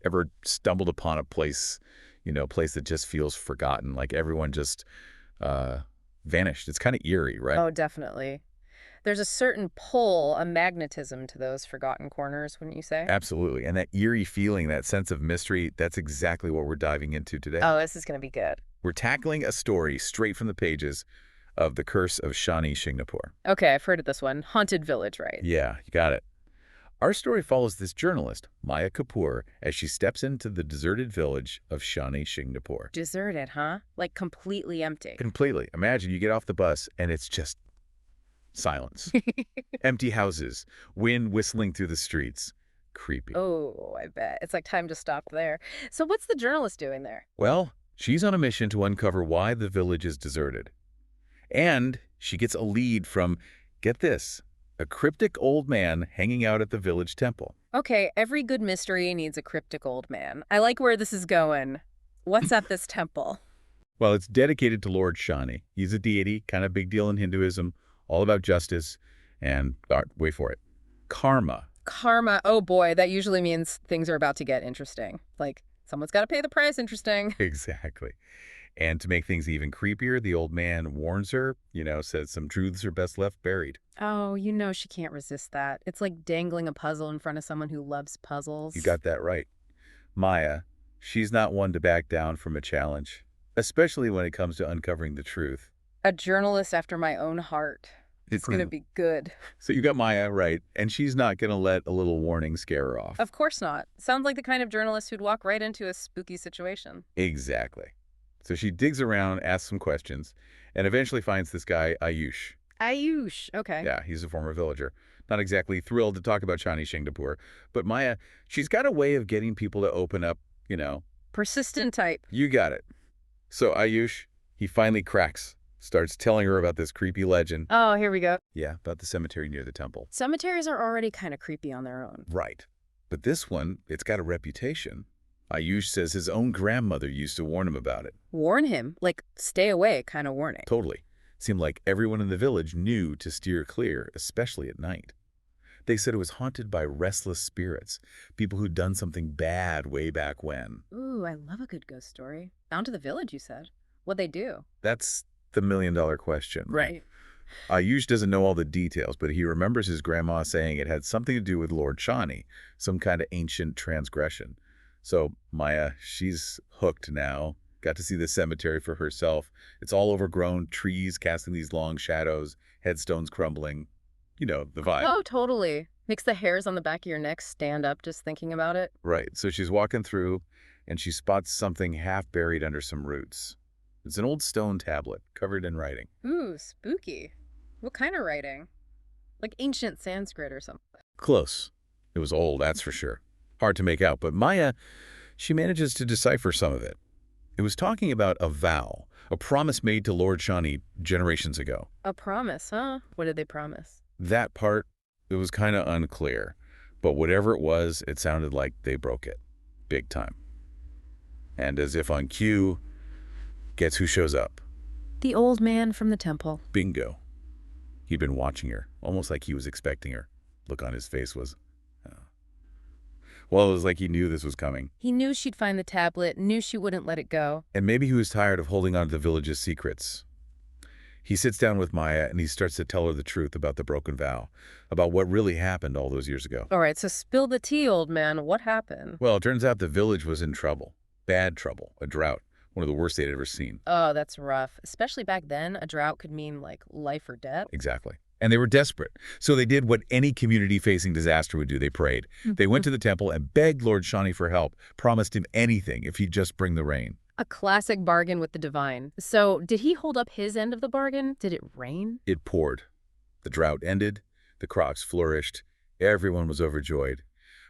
Ever stumbled upon a place, place that just feels forgotten, like everyone just uh, vanished? It's kind of eerie, right? Oh, definitely. There's a certain pull, a magnetism to those forgotten corners, wouldn't you say? Absolutely. And that eerie feeling, that sense of mystery, that's exactly what we're diving into today. Oh, this is going to be good. We're tackling a story straight from the pages of The Curse of Shani Shingnapur. Okay, I've heard of this one. Haunted Village, right? Yeah, you got it. Our story follows this journalist, Maya Kapoor, as she steps into the deserted village of Shani Shingnapur. Deserted, huh? Like completely empty. Completely. Imagine you get off the bus and it's just silence. Empty houses, wind whistling through the streets. Creepy. Oh, I bet. It's like time to stop there. So what's the journalist doing there? Well, she's on a mission to uncover why the village is deserted. And she gets a lead from, get this, a cryptic old man hanging out at the village temple. Okay, every good mystery needs a cryptic old man. I like where this is going. What's at this temple? Well, it's dedicated to Lord Shani. He's a deity, kind of big deal in Hinduism, all about justice and, wait for it, karma. Karma. Oh boy, that usually means things are about to get interesting. Like, someone's got to pay the price interesting. Exactly. And to make things even creepier, the old man warns her, says some truths are best left buried. Oh, you know she can't resist that. It's like dangling a puzzle in front of someone who loves You puzzles. got that right. Maya, she's not one to back down from a challenge, especially when it comes to uncovering the truth. A journalist after my own heart. It's going to be good. So you got Maya right, and she's not going to let a little warning scare her off. Of course not. Sounds like the kind of journalist who'd walk right into a spooky situation. Exactly. So she digs around, asks some questions, and eventually finds this guy, Ayush. Ayush. Okay. Yeah, he's a former villager. Not exactly thrilled to talk about Shani Shingnapur, but Maya, she's got a way of getting people to open up, Persistent type. you got it. So Ayush, he finally cracks, starts telling her about this creepy legend. Oh, here we go. Yeah, about the cemetery near the temple. Cemeteries are already kind of creepy on their own. Right. But this one, it's got a reputation. Ayush says his own grandmother used to warn him about it. Warn him. Like, stay away kind of warning. Totally. Seemed like everyone in the village knew to steer clear, especially at night. They said it was haunted by restless spirits, people who'd done something bad way back when. Ooh, I love a good ghost story. Bound to the village, you said. What'd they do? That's the million-dollar question. Right. Ayush doesn't know all the details, but he remembers his grandma saying it had something to do with Lord Shani, some kind of ancient transgression. So Maya, she's hooked now. Got to see the cemetery for herself. It's all overgrown, trees casting these long shadows, headstones crumbling. You know, the vibe. Oh, totally. Makes the hairs on the back of your neck stand up just thinking about it. Right. So she's walking through, and she spots something half buried under some roots. It's an old stone tablet covered in writing. Ooh, spooky. What kind of writing? Like ancient Sanskrit or something. Close. It was old, that's for sure. Hard to make out, but Maya, she manages to decipher some of it. It was talking about a vow, a promise made to Lord Shani generations ago. A promise, huh? What did they promise? That part, it was kind of unclear, but whatever it was, it sounded like they broke it. Big time. And as if on cue, guess who shows up? The old man from the temple. Bingo. He'd been watching her, almost like he was expecting her. Look on his face was, well, it was like he knew this was coming. He knew she'd find the tablet, knew she wouldn't let it go. And maybe he was tired of holding on to the village's secrets. He sits down with Maya and he starts to tell her the truth about the broken vow, about what really happened all those years ago. All right, so spill the tea, old man. What happened? Well, it turns out the village was in trouble. Bad trouble. A drought. One of the worst they'd ever seen. Oh, that's rough. Especially back then, a drought could mean like life or death. Exactly. And they were desperate. So they did what any community facing disaster would do. They prayed. They went to the temple and begged Lord Shani for help, promised him anything if he'd just bring the rain. A classic bargain with the divine. So, did he hold up his end of the bargain? Did it rain? It poured. The drought ended. The crops flourished. Everyone was overjoyed.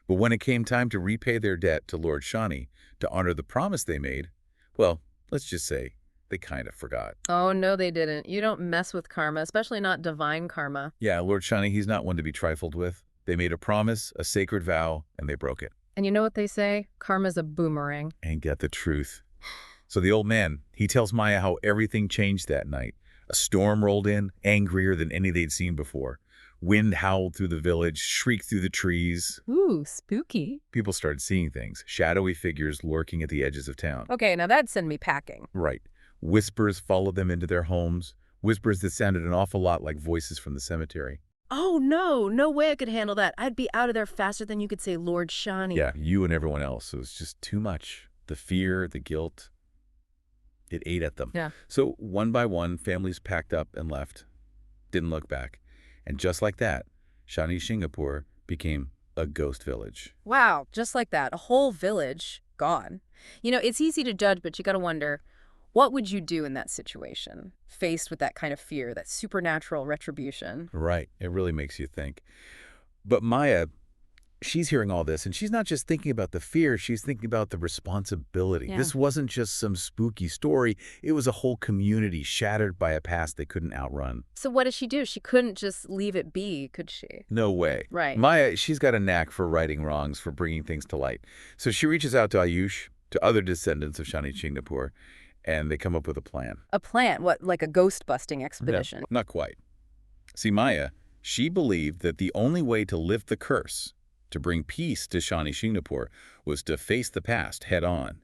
But when it came time to repay their debt to Lord Shani, to honor the promise they made, well, let's just say they kind of forgot. Oh, no, they didn't. You don't mess with karma, especially not divine karma. Yeah, Lord Shani, he's not one to be trifled with. They made a promise, a sacred vow, and they broke it. And you know what they say? Karma's a boomerang. And get the truth. So the old man, he tells Maya how everything changed that night. A storm rolled in, angrier than any they'd seen before. Wind howled through the village, shrieked through the trees. Ooh, spooky. People started seeing things, shadowy figures lurking at the edges of town. Okay, now that'd send me packing. Right. Whispers followed them into their homes, whispers that sounded an awful lot like voices from the cemetery. Oh, no. No way I could handle that. I'd be out of there faster than you could say Lord Shani. Yeah, you and everyone else. It was just too much. The fear, the guilt, it ate at them. Yeah. So one by one, families packed up and left, didn't look back. And just like that, Shani Shingnapur became a ghost village. Wow, just like that. A whole village gone. You know, it's easy to judge, but you got to wonder, what would you do in that situation, faced with that kind of fear, that supernatural retribution? Right. It really makes you think. But Maya, she's hearing all this, and she's not just thinking about the fear, she's thinking about the responsibility. Yeah. This wasn't just some spooky story. It was a whole community shattered by a past they couldn't outrun. So what does she do? She couldn't just leave it be, could she? No way. Right. Maya, she's got a knack for righting wrongs, for bringing things to light. So she reaches out to Ayush, to other descendants of Shani Shingnapur, and they come up with a plan. A plan? What, like a ghost-busting expedition? No, not quite. See, Maya, she believed that the only way to lift the curse, to bring peace to Shani Shingnapur, was to face the past head-on.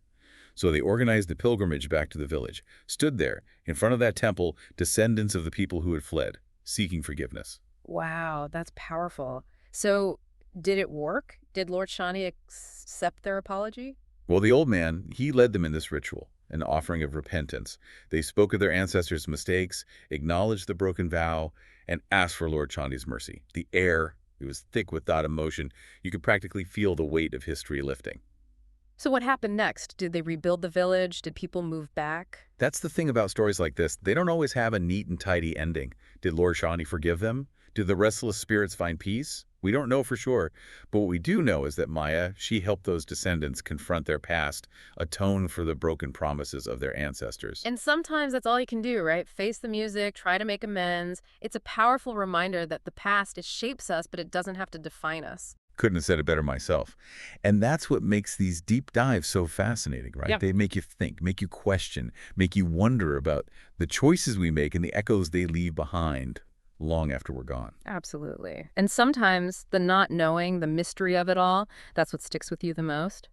So they organized a pilgrimage back to the village, stood there, in front of that temple, descendants of the people who had fled, seeking forgiveness. Wow, that's powerful. So did it work? Did Lord Shani accept their apology? Well, the old man, he led them in this ritual, an offering of repentance. They spoke of their ancestors' mistakes, acknowledged the broken vow, and asked for Lord Shani's mercy. The air, it was thick with that emotion. You could practically feel the weight of history lifting. So what happened next? Did they rebuild the village? Did people move back? That's the thing about stories like this. They don't always have a neat and tidy ending. Did Lord Shani forgive them? Did the restless spirits find peace? We don't know for sure, but what we do know is that Maya, she helped those descendants confront their past, atone for the broken promises of their ancestors. And sometimes that's all you can do, right? Face the music, try to make amends. It's a powerful reminder that the past, it shapes us, but it doesn't have to define us. Couldn't have said it better myself. And that's what makes these deep dives so fascinating, right? Yeah. They make you think, make you question, make you wonder about the choices we make and the echoes they leave behind long after we're gone. Absolutely. And sometimes the not knowing, the mystery of it all, that's what sticks with you the most.